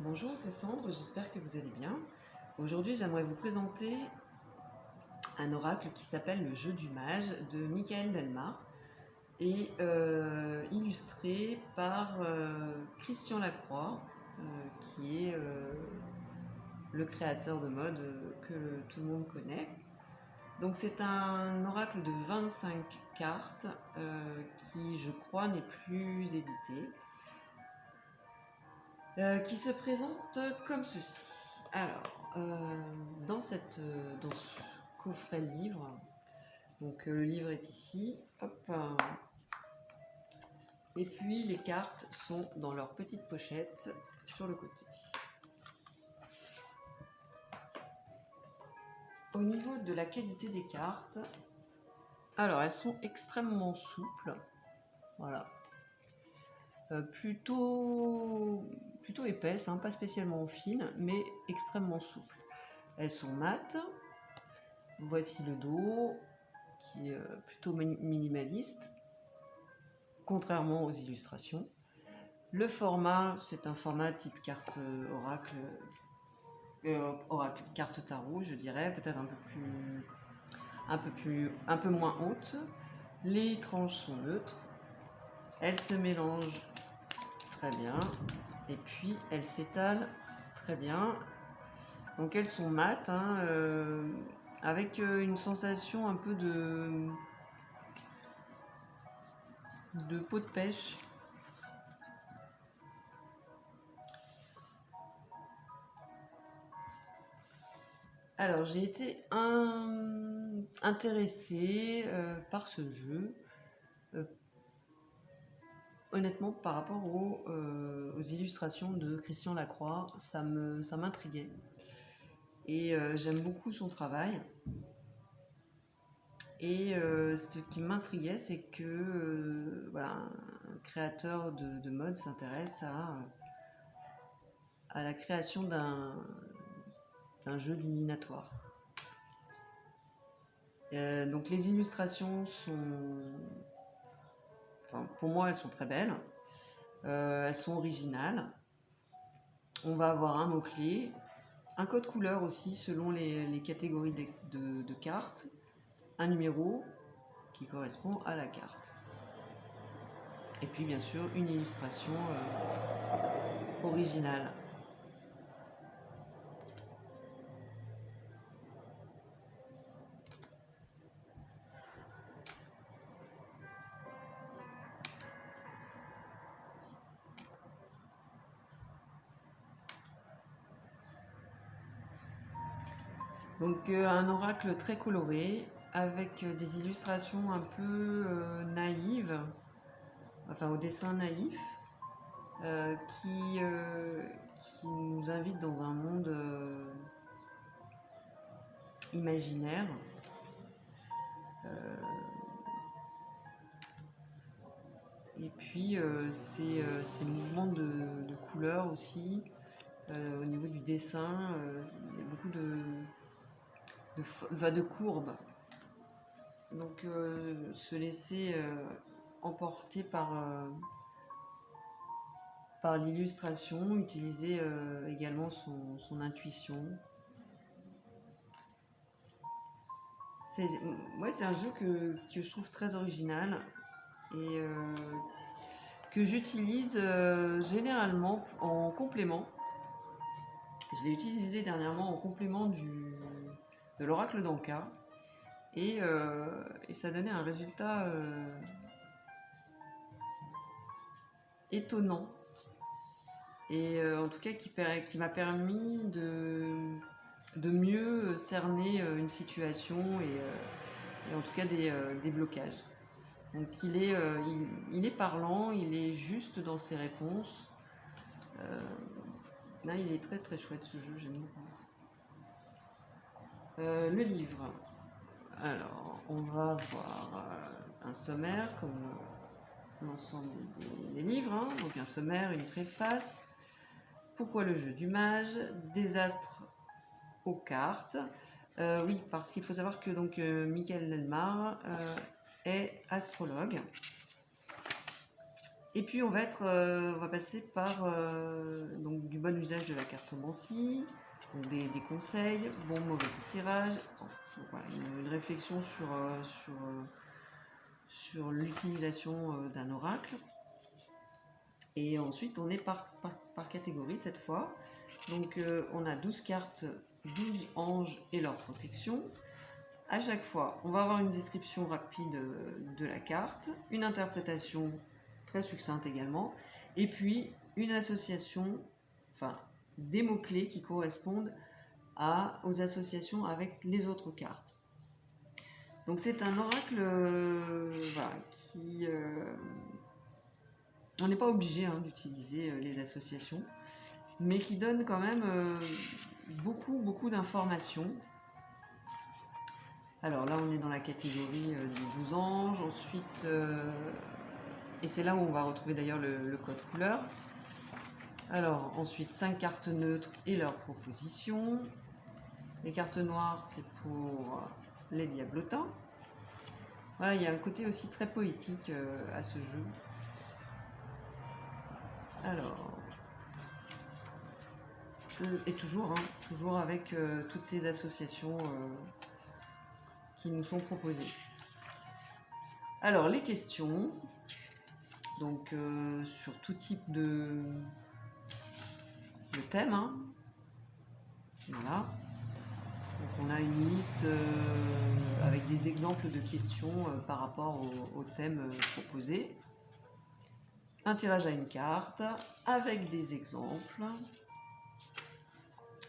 Bonjour, c'est Sandre, j'espère que vous allez bien. Aujourd'hui, j'aimerais vous présenter un oracle qui s'appelle le jeu du mage de Michael Delmar et illustré par Christian Lacroix, qui est le créateur de mode que tout le monde connaît. Donc c'est un oracle de 25 cartes qui, je crois, n'est plus édité. Qui se présente comme ceci. Alors, dans ce coffret livre, donc le livre est ici, hop, et puis les cartes sont dans leur petite pochette sur le côté. Au niveau de la qualité des cartes, alors elles sont extrêmement souples, voilà. Plutôt épaisses, hein, pas spécialement fines, mais extrêmement souples. Elles sont mates. Voici le dos, qui est plutôt minimaliste, contrairement aux illustrations. Le format, c'est un format type carte oracle, carte tarot, je dirais, peut-être un peu moins haute. Les tranches sont neutres. Elles se mélangent très bien. Et puis, elles s'étalent très bien. Donc, elles sont mates, hein, avec une sensation un peu de peau de pêche. Alors, j'ai été intéressée par ce jeu, honnêtement, par rapport aux illustrations de Christian Lacroix, ça m'intriguait. Et j'aime beaucoup son travail. Et ce qui m'intriguait, c'est que voilà, un créateur de mode s'intéresse à la création d'un jeu divinatoire. Donc les illustrations sont, enfin, pour moi, elles sont très belles. Elles sont originales. On va avoir un mot-clé, un code couleur aussi selon les catégories de cartes, un numéro qui correspond à la carte. Et puis bien sûr une illustration originale. Donc un oracle très coloré, avec des illustrations un peu naïves, enfin au dessin naïf, qui nous invite dans un monde imaginaire. Et puis ces mouvements de couleurs aussi, au niveau du dessin, il y a beaucoup de courbes. Donc se laisser emporter par l'illustration, utiliser également son intuition. C'est un jeu que je trouve très original et que j'utilise généralement en complément. Je l'ai utilisé dernièrement en complément de l'oracle d'Anka et ça donnait un résultat étonnant et en tout cas qui m'a permis de mieux cerner une situation et en tout cas des blocages. Donc il est parlant, il est juste dans ses réponses. Là, il est très très chouette ce jeu, j'aime beaucoup. Le livre. Alors, on va voir un sommaire comme l'ensemble des livres. Hein. Donc un sommaire, une préface. Pourquoi le jeu du mage? Désastre aux cartes. Oui, parce qu'il faut savoir que donc Michael Delmar est astrologue. Et puis on va passer par donc du bon usage de la cartomancie, donc des conseils, bon, mauvais tirage. Donc voilà, une réflexion sur l'utilisation d'un oracle. Et ensuite, on est par catégorie cette fois. Donc, on a 12 cartes, 12 anges et leur protection. À chaque fois, on va avoir une description rapide de la carte, une interprétation très succincte également, et puis une association, enfin des mots-clés qui correspondent aux associations avec les autres cartes. Donc c'est un oracle voilà, qui... on n'est pas obligé d'utiliser les associations, mais qui donne quand même beaucoup d'informations. Alors là, on est dans la catégorie des 12 anges. Ensuite, et c'est là où on va retrouver d'ailleurs le code couleur. Alors ensuite, 5 cartes neutres et leurs propositions. Les cartes noires, c'est pour les diablotins. Voilà, il y a un côté aussi très poétique à ce jeu. Alors, et toujours avec toutes ces associations qui nous sont proposées. Alors, les questions, donc sur tout type de thème. Voilà. Donc, on a une liste avec des exemples de questions par rapport au thème proposé. Un tirage à une carte avec des exemples.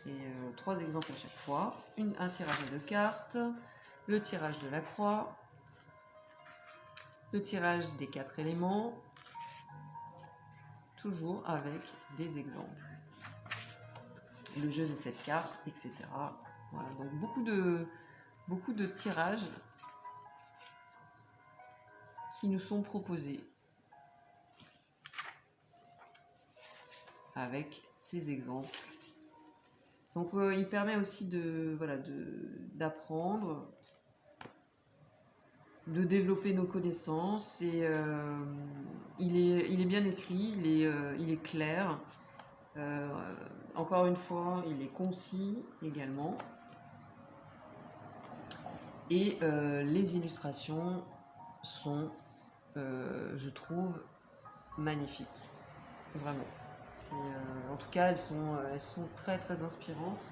Et 3 exemples à chaque fois. Un tirage à 2 cartes. Le tirage de la croix. Le tirage des 4 éléments. Toujours avec des exemples. Le jeu des 7 cartes, etc. Voilà, donc beaucoup de tirages qui nous sont proposés avec ces exemples. Donc il permet aussi d'apprendre, de développer nos connaissances, et il est bien écrit, il est clair. Encore une fois, il est concis également. Et les illustrations sont, je trouve, magnifiques. Vraiment. En tout cas, elles sont très inspirantes.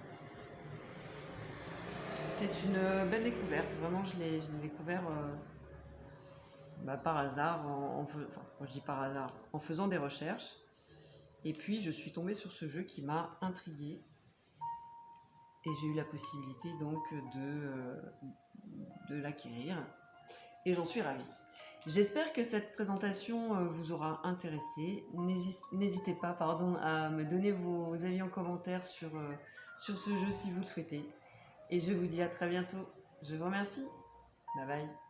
C'est une belle découverte. Vraiment, je l'ai découvert par hasard, je dis par hasard, en faisant des recherches. Et puis, je suis tombée sur ce jeu qui m'a intriguée. Et j'ai eu la possibilité donc de l'acquérir. Et j'en suis ravie. J'espère que cette présentation vous aura intéressé. N'hésitez pas à me donner vos avis en commentaire sur ce jeu si vous le souhaitez. Et je vous dis à très bientôt. Je vous remercie. Bye bye.